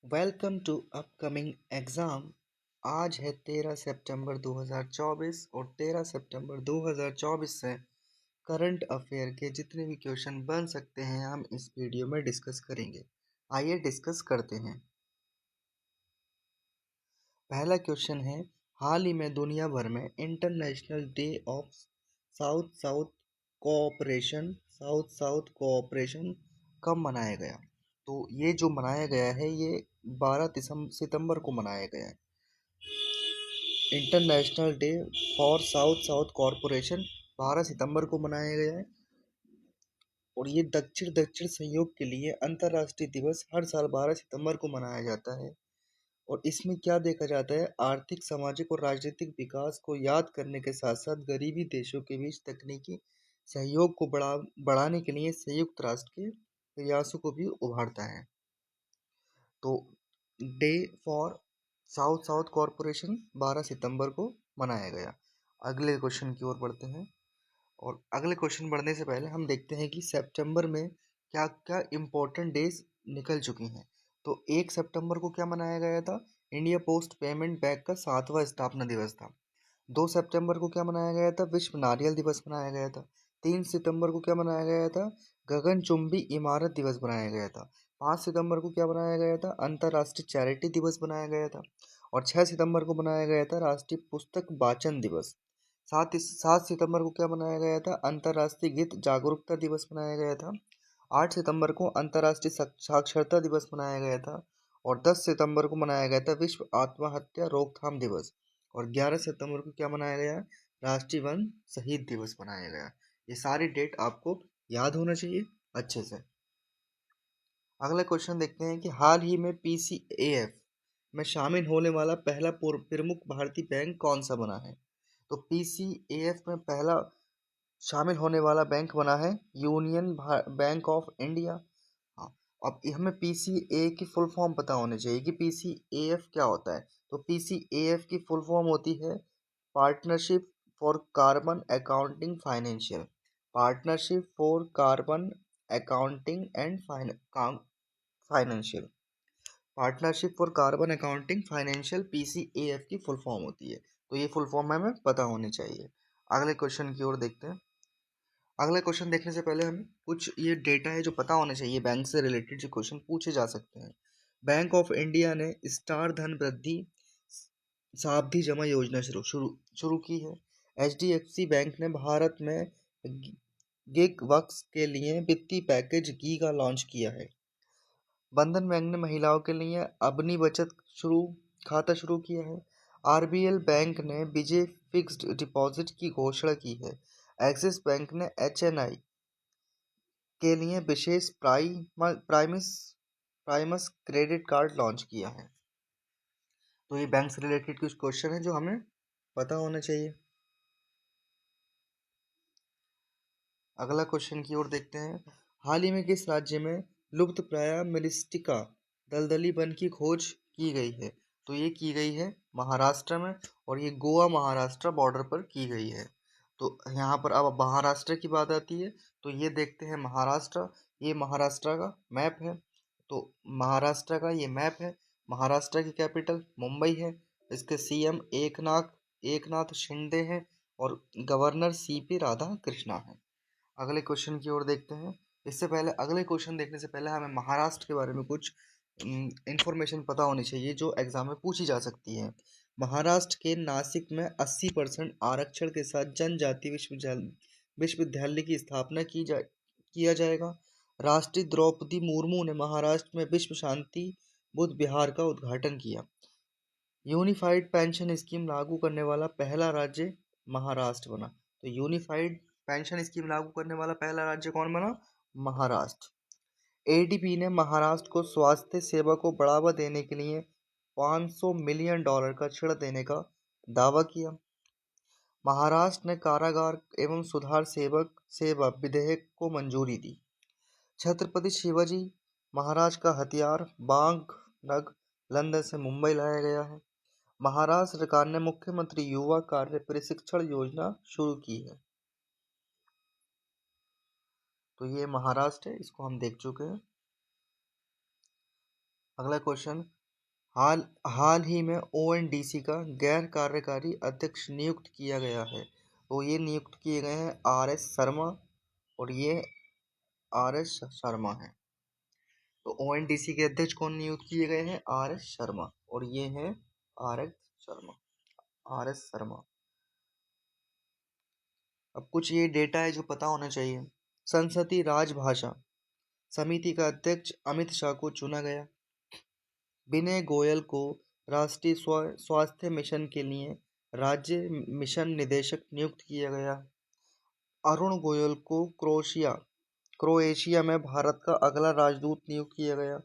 Welcome to upcoming exam. आज है 13 सितंबर 2024 और 13 सितंबर 2024 से करंट अफेयर के जितने भी क्वेश्चन बन सकते हैं हम इस वीडियो में डिस्कस करेंगे। आइए डिस्कस करते हैं। पहला क्वेश्चन है, हाल ही में दुनिया भर में international day of south south south cooperation कब मनाया गया? तो ये जो मनाया गया है ये 12 सितंबर को मनाया गया है। International day for south south corporation 12 सितंबर को मनाया गया है और ये दक्षिण दक्षिण सहयोग के लिए अंतर्राष्ट्रीय दिवस हर साल 12 सितंबर को मनाया जाता है। और इसमें क्या देखा जाता है, आर्थिक सामाजिक और राजनीतिक विकास को याद करने के साथ साथ गरीबी देशों के बीच तकनीकी सहयोग को बढ़ाने के लिए संयुक्त राष्ट्र के प्रयासों को भी उभारता है। तो day for south south corporation 12 सितंबर को मनाया गया। अगले क्वेश्चन की ओर बढ़ते हैं और अगले क्वेश्चन बढ़ने से पहले हम देखते हैं कि सितंबर में क्या क्या इम्पोर्टेंट डेज निकल चुकी हैं। तो 1 सितंबर को क्या मनाया गया था? इंडिया पोस्ट पेमेंट बैंक का 7वां स्थापना दिवस था। 2 सितंबर को क्या मनाया गया था? विश्व नारियल दिवस मनाया गया था। 3 सितंबर को क्या मनाया गया था? गगनचुंबी इमारत दिवस बनाया गया था। 5 सितंबर को क्या बनाया गया था? अंतर्राष्ट्रीय चैरिटी दिवस बनाया गया था। और 6 सितंबर को बनाया गया था राष्ट्रीय पुस्तक वाचन दिवस। 7 सितंबर को क्या बनाया गया था? अंतर्राष्ट्रीय गीत जागरूकता दिवस मनाया गया था। 8 सितंबर को अंतर्राष्ट्रीय साक्षरता दिवस मनाया गया था। और 10 सितंबर को मनाया गया था विश्व आत्महत्या रोकथाम दिवस। और 11 सितंबर को क्या मनाया गया? राष्ट्रीय वन शहीद दिवस मनाया गया। ये सारी डेट आपको याद होना चाहिए अच्छे से। अगला क्वेश्चन देखते हैं कि हाल ही में पीसीएएफ में शामिल होने वाला पहला प्रमुख भारतीय बैंक कौन सा बना है? तो पीसीएएफ में पहला शामिल होने वाला बैंक बना है यूनियन बैंक ऑफ इंडिया। हाँ, अब हमें पीसीए की फुल फॉर्म पता होनी चाहिए कि पीसीएएफ क्या होता है। तो पीसीएएफ की फुल फॉर्म होती है partnership for carbon accounting financial. Partnership for carbon accounting and financial. Partnership for carbon accounting financial PCAF की फुल फॉर्म होती है। तो ये फुल फॉर्म हमें पता होनी चाहिए। अगले क्वेश्चन की ओर देखते हैं। अगले क्वेश्चन देखने से पहले हमें कुछ ये डेटा है जो पता होना चाहिए, बैंक से रिलेटेड जो क्वेश्चन पूछे जा सकते हैं। बैंक ऑफ इंडिया ने स्टार धन वृद्धि सावधि जमा योजना शुरू शुरू शुरू की है। एचडीएफसी बैंक ने भारत में गिग वर्क्स के लिए वित्तीय पैकेज गीगा लॉन्च किया है। बंधन बैंक ने महिलाओं के लिए अपनी बचत शुरू खाता शुरू किया है। आरबीएल बैंक ने विजय फिक्स्ड डिपॉजिट की घोषणा की है। एक्सिस बैंक ने एचएनआई के लिए विशेष प्राइमस क्रेडिट कार्ड लॉन्च किया है। तो ये बैंक से रिलेटेड कुछ क्वेश्चन है जो हमें पता होना चाहिए। अगला क्वेश्चन की ओर देखते हैं। हाल ही में किस राज्य में लुप्तप्राय मेलिस्टिका दलदली वन की खोज की गई है? तो ये की गई है महाराष्ट्र में और ये गोवा महाराष्ट्र बॉर्डर पर की गई है। तो यहाँ पर अब महाराष्ट्र की बात आती है तो ये देखते हैं महाराष्ट्र। ये महाराष्ट्र का मैप है। तो महाराष्ट्र का ये मैप है। महाराष्ट्र की कैपिटल मुंबई है। इसके सीएम एकनाथ एकनाथ शिंदे हैं और गवर्नर सीपी राधा कृष्णा है। अगले क्वेश्चन की ओर देखते हैं। इससे पहले अगले क्वेश्चन देखने से पहले हमें महाराष्ट्र के बारे में कुछ इंफॉर्मेशन पता होनी चाहिए जो एग्जाम में पूछी जा सकती है। महाराष्ट्र के नासिक में 80% आरक्षण के साथ जनजाति विश्वविद्यालय की स्थापना किया जाएगा। राष्ट्रीय द्रौपदी मुर्मू ने महाराष्ट्र में विश्व शांति बुद्ध विहार का उद्घाटन किया। यूनिफाइड पेंशन स्कीम लागू करने वाला पहला राज्य महाराष्ट्र बना। तो यूनिफाइड पेंशन स्कीम लागू करने वाला पहला राज्य कौन बना? महाराष्ट्र। एडीबी ने महाराष्ट्र को स्वास्थ्य सेवा को बढ़ावा देने के लिए $500 मिलियन का ऋण देने का दावा किया। महाराष्ट्र ने कारागार एवं सुधार सेवक सेवा विधेयक को मंजूरी दी। छत्रपति शिवाजी महाराज का हथियार बाघ नग लंदन से मुंबई लाया गया है। महाराष्ट्र सरकार ने मुख्यमंत्री युवा कार्य प्रशिक्षण योजना शुरू की है। तो ये महाराष्ट्र है, इसको हम देख चुके हैं। अगला क्वेश्चन, हाल हाल ही में ओएनडीसी का गैर कार्यकारी अध्यक्ष नियुक्त किया गया है। तो ये नियुक्त किए गए हैं आर एस शर्मा, और ये आर एस शर्मा है। तो ओएनडीसी के अध्यक्ष कौन नियुक्त किए गए हैं? आर एस शर्मा, और ये है R S Sharma, R S Sharma. अब कुछ ये डेटा है जो पता होना चाहिए। संसदीय राजभाषा समिति का अध्यक्ष अमित शाह को चुना गया। विनय गोयल को राष्ट्रीय स्वास्थ्य मिशन के लिए राज्य मिशन निदेशक नियुक्त किया गया। अरुण गोयल को क्रोएशिया में भारत का अगला राजदूत नियुक्त किया गया।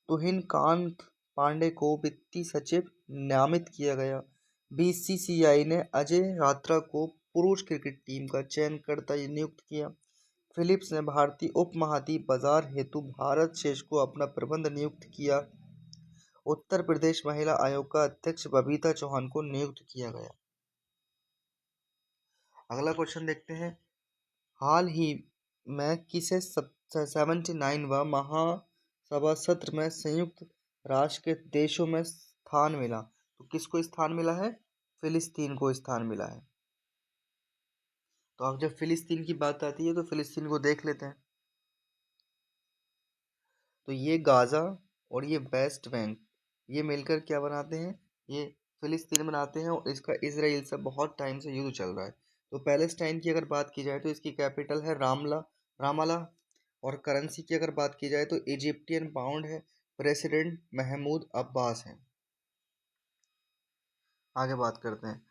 तुहिनकांत पांडे को वित्तीय सचिव नामित किया गया। बीसीसीआई ने अजय रात्रा को पुरुष क्रिकेट टीम का चयनकर्ता नियुक्त किया। फिलिप्स ने भारतीय उपमहाद्वीप बाजार हेतु भारत शेष को अपना प्रबंध नियुक्त किया। उत्तर प्रदेश महिला आयोग का अध्यक्ष बबीता चौहान को नियुक्त किया गया। अगला क्वेश्चन देखते हैं, हाल ही में किसे 79वां महासभा सत्र में संयुक्त राष्ट्र के देशों में स्थान मिला? तो किसको स्थान मिला है? फिलिस्तीन को स्थान मिला है। तो अब जब फिलिस्तीन की बात आती है तो फिलिस्तीन को देख लेते हैं। तो ये गाजा और ये वेस्ट बैंक, ये मिलकर क्या बनाते हैं? ये फिलिस्तीन बनाते हैं, और इसका इजराइल से बहुत टाइम से युद्ध चल रहा है। तो पैलेस्टाइन की अगर बात की जाए तो इसकी कैपिटल है रामाला, और करेंसी की अगर बात की जाए तो इजिप्टियन पाउंड है। प्रेसिडेंट महमूद अब्बास हैं। आगे बात करते हैं,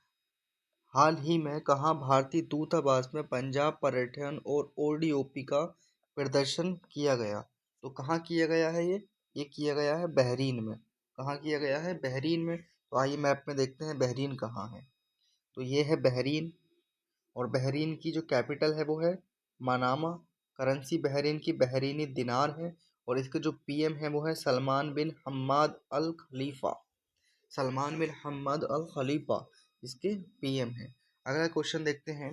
हाल ही में कहाँ भारतीय दूतावास में पंजाब पर्यटन और ओडीओपी का प्रदर्शन किया गया? तो कहाँ किया गया है ये किया गया है बहरीन में। कहाँ किया गया है? बहरीन में। तो आइए मैप में देखते हैं बहरीन कहाँ है। तो ये है बहरीन, और बहरीन की जो कैपिटल है वो है मनामा। करेंसी बहरीन की बहरीनी दिनार है, और इसके जो पीएम है वो है सलमान बिन हम्माद अल खलीफा। सलमान बिन हम्मद अल खलीफा इसके पीएम हैं। अगला क्वेश्चन देखते हैं,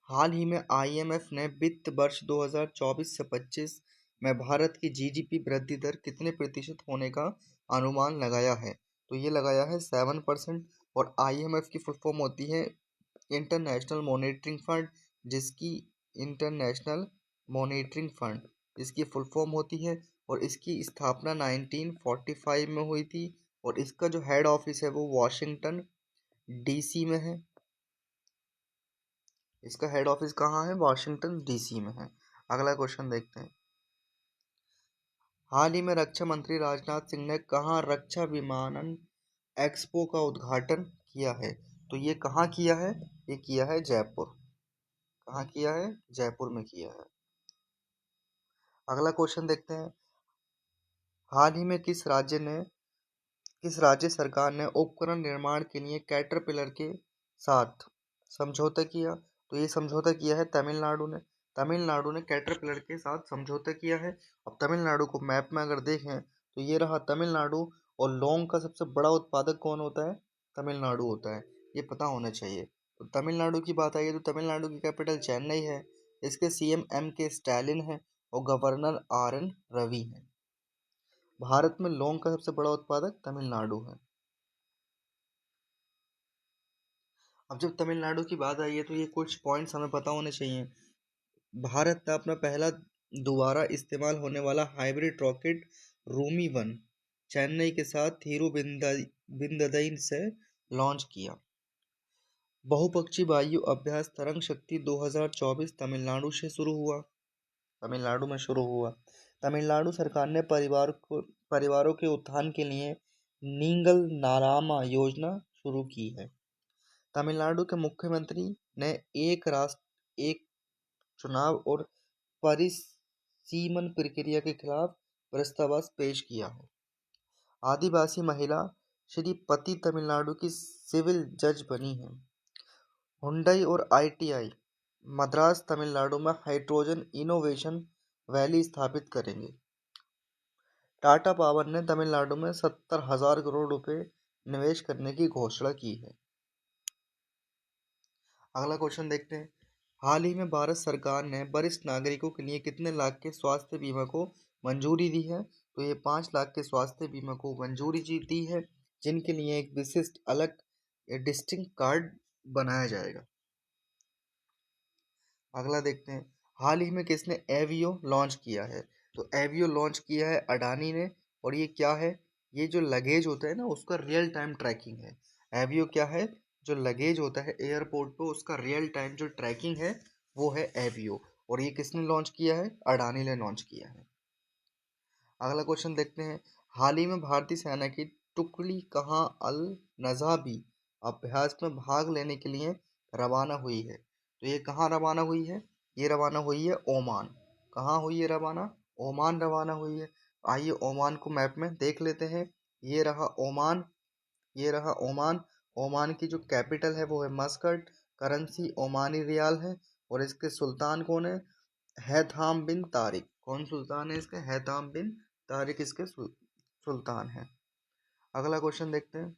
हाल ही में आईएमएफ ने वित्त वर्ष 2024 से 25 में भारत की जीडीपी वृद्धि दर कितने प्रतिशत होने का अनुमान लगाया है? तो ये लगाया है 7%। और आईएमएफ की फुल फॉर्म होती है इंटरनेशनल मॉनेटरिंग फंड, जिसकी इंटरनेशनल मॉनेटरिंग फंड इसकी फुल फॉर्म होती है। और इसकी स्थापना 1945 में हुई थी, और इसका जो हेड ऑफिस है वो वॉशिंगटन डीसी में है। इसका हेड ऑफिस कहाँ है? वॉशिंगटन डीसी में है। अगला क्वेश्चन देखते हैं, हाल ही में रक्षा मंत्री राजनाथ सिंह ने कहाँ रक्षा विमानन एक्सपो का उद्घाटन किया है? तो ये कहाँ किया है? ये किया है जयपुर। कहाँ किया है? जयपुर में किया है। अगला क्वेश्चन देखते हैं, हाल ही में किस राज्य सरकार ने उपकरण निर्माण के लिए कैटरपिलर के साथ समझौता किया? तो ये समझौता किया है तमिलनाडु ने। तमिलनाडु ने कैटरपिलर के साथ समझौता किया है। अब तमिलनाडु को मैप में अगर देखें तो ये रहा तमिलनाडु, और लौंग का सबसे बड़ा उत्पादक कौन होता है? तमिलनाडु होता है। ये पता होना चाहिए। तो तमिलनाडु की बात आई है तो तमिलनाडु की कैपिटल चेन्नई है। इसके सीएम एम के स्टालिन है, और गवर्नर आर एन रवि है। भारत में लौंग का सबसे बड़ा उत्पादक तमिलनाडु है। अब जब तमिलनाडु की बात आई है तो ये कुछ पॉइंट्स हमें पता होने चाहिए। भारत ने अपना पहला दोबारा इस्तेमाल होने वाला हाइब्रिड रॉकेट रूमी 1 चेन्नई के साथ थिरुविंददई से लॉन्च किया। बहुपक्षी वायु अभ्यास तरंग शक्ति 2024 तमिलनाडु में शुरू हुआ। तमिलनाडु सरकार ने परिवारों के उत्थान के लिए नींगल नारामा योजना शुरू की है। तमिलनाडु के मुख्यमंत्री ने एक राष्ट्र एक चुनाव और परिसीमन प्रक्रिया के खिलाफ प्रस्ताव पेश किया है। आदिवासी महिला श्रीपति तमिलनाडु की सिविल जज बनी है। हुंडई और आईटीआई मद्रास तमिलनाडु में हाइड्रोजन इनोवेशन वैली स्थापित करेंगे। टाटा पावर ने तमिलनाडु में 70,000 करोड़ रुपए निवेश करने की घोषणा की है। अगला क्वेश्चन देखते हैं, हाल ही में भारत सरकार ने वरिष्ठ नागरिकों के लिए कितने लाख के स्वास्थ्य बीमा को मंजूरी दी है? तो ये 5 लाख के स्वास्थ्य बीमा को मंजूरी दी है, जिनके लिए एक विशिष्ट अलग डिस्टिंक्ट कार्ड बनाया जाएगा। अगला देखते हैं, हाल ही में किसने एवियो लॉन्च किया है? तो एवियो लॉन्च किया है अडानी ने। और ये क्या है? ये जो लगेज होता है ना, उसका रियल टाइम ट्रैकिंग है। एवियो क्या है? जो लगेज होता है एयरपोर्ट पे, उसका रियल टाइम जो ट्रैकिंग है वो है एवियो। और ये किसने लॉन्च किया है? अडानी ने लॉन्च किया है। अगला क्वेश्चन देखते हैं, हाल ही में भारतीय सेना की टुकड़ी कहाँ अल नज़ाबी अभ्यास में भाग लेने के लिए रवाना हुई है? तो ये कहाँ रवाना हुई है? ये रवाना हुई है ओमान। कहाँ हुई है रवाना? ओमान रवाना हुई है। आइए ओमान को मैप में देख लेते हैं। ये रहा ओमान, ये रहा ओमान। ओमान की जो कैपिटल है वो है मस्कट। करेंसी ओमानी रियाल है। और इसके सुल्तान कौन है? हैथाम बिन तारिक। कौन सुल्तान है इसके? हैथाम बिन तारिक इसके सुल्तान है। अगला क्वेश्चन देखते हैं,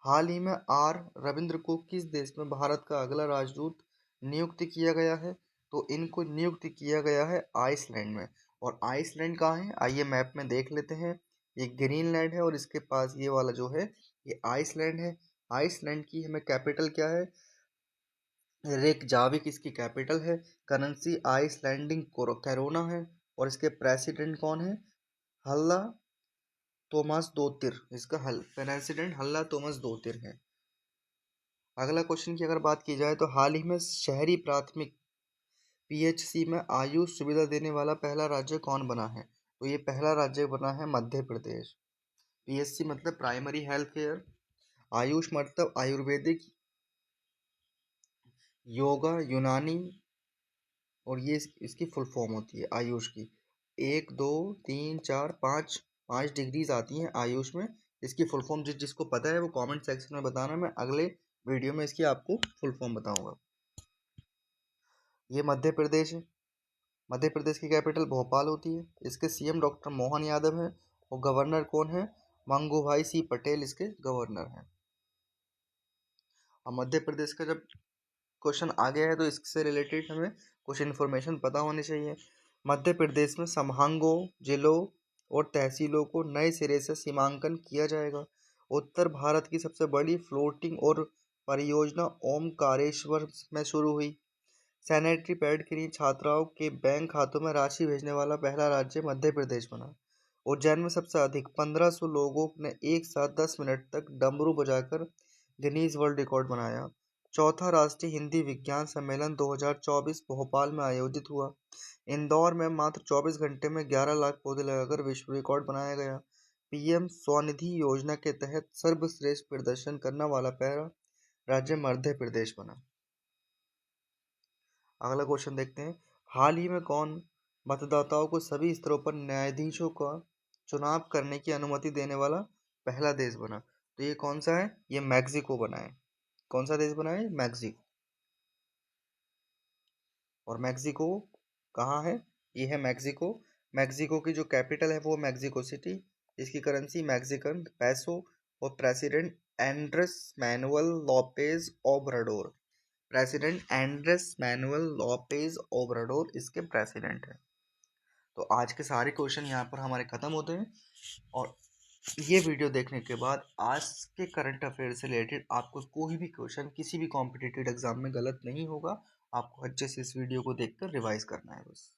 हाल ही में आर रविंद्र को किस देश में भारत का अगला राजदूत नियुक्त किया गया है? तो इनको नियुक्त किया गया है आइसलैंड में। और आइसलैंड कहाँ है? आइए मैप में देख लेते हैं। ये ग्रीनलैंड है और इसके पास ये वाला जो है ये आइसलैंड है। आइसलैंड की हमें कैपिटल क्या है? रेकजाविक इसकी कैपिटल है। करेंसी आइसलैंडिंग कैरोना है। और इसके प्रेसिडेंट कौन है? हल्ला तोमास दोतिर। इसका प्रेसिडेंट हल्ला तोमास दोतिर है। अगला क्वेश्चन की अगर बात की जाए तो हाल ही में शहरी प्राथमिक पीएचसी में आयुष सुविधा देने वाला पहला राज्य कौन बना है? तो ये पहला राज्य बना है मध्य प्रदेश। पीएचसी मतलब प्राइमरी हेल्थ केयर, आयुष मतलब आयुर्वेदिक, योगा यूनानी, और ये इसकी फुल फॉर्म होती है आयुष की। 1 2 3 4 5 5 डिग्रीज आती हैं आयुष में। इसकी फुल फॉर्म जिसको पता है वो कमेंट सेक्शन में बताना, मैं अगले वीडियो में इसकी आपको फुल फॉर्म बताऊंगा। ये मध्य प्रदेश है। मध्य प्रदेश की कैपिटल भोपाल होती है। इसके सीएम डॉक्टर मोहन यादव है। और गवर्नर कौन है? मंगूभाई सी पटेल इसके गवर्नर हैं। अब मध्य प्रदेश का जब क्वेश्चन आ गया है तो इससे रिलेटेड हमें कुछ इन्फॉर्मेशन पता होनी चाहिए। मध्य प्रदेश में संभागों, जिलों और तहसीलों को नए सिरे से सीमांकन किया जाएगा। उत्तर भारत की सबसे बड़ी फ्लोटिंग और परियोजना ओमकारेश्वर में शुरू हुई। सैनिटरी पैड के लिए छात्राओं के बैंक खातों में राशि भेजने वाला पहला राज्य मध्य प्रदेश बना। उज्जैन में सबसे अधिक 1500 लोगों ने एक साथ 10 मिनट तक डमरू बजाकर गिनीज वर्ल्ड रिकॉर्ड बनाया। चौथा राष्ट्रीय हिंदी विज्ञान सम्मेलन 2024 भोपाल में आयोजित हुआ। इंदौर में मात्र 24 घंटे में 11 लाख पौधे लगाकर विश्व रिकॉर्ड बनाया गया। पीएम स्वनिधि योजना के तहत सर्वश्रेष्ठ प्रदर्शन करने वाला पहला राज्य मध्य प्रदेश बना। अगला क्वेश्चन देखते हैं, हाल ही में कौन मतदाताओं को सभी स्तरों पर न्यायाधीशों का चुनाव करने की अनुमति देने वाला पहला देश बना? तो ये कौन सा है? ये मैक्सिको बना है। कौन सा देश बना है? मैक्सिको। और मैक्सिको कहाँ है? ये है मैक्सिको। मैक्सिको की जो कैपिटल है वो मैक्सिको सिटी। इसकी करेंसी मैक्सिकन पैसो। और president Andres Manuel Lopez Obrador. President Andres Manuel Lopez Obrador इसके प्रेसिडेंट हैं। तो आज के सारे क्वेश्चन यहाँ पर हमारे ख़त्म होते हैं। और ये वीडियो देखने के बाद आज के करंट अफेयर से रिलेटेड आपको कोई भी क्वेश्चन किसी भी कॉम्पिटिटिव एग्जाम में गलत नहीं होगा। आपको अच्छे से इस वीडियो को देखकर रिवाइज करना है बस।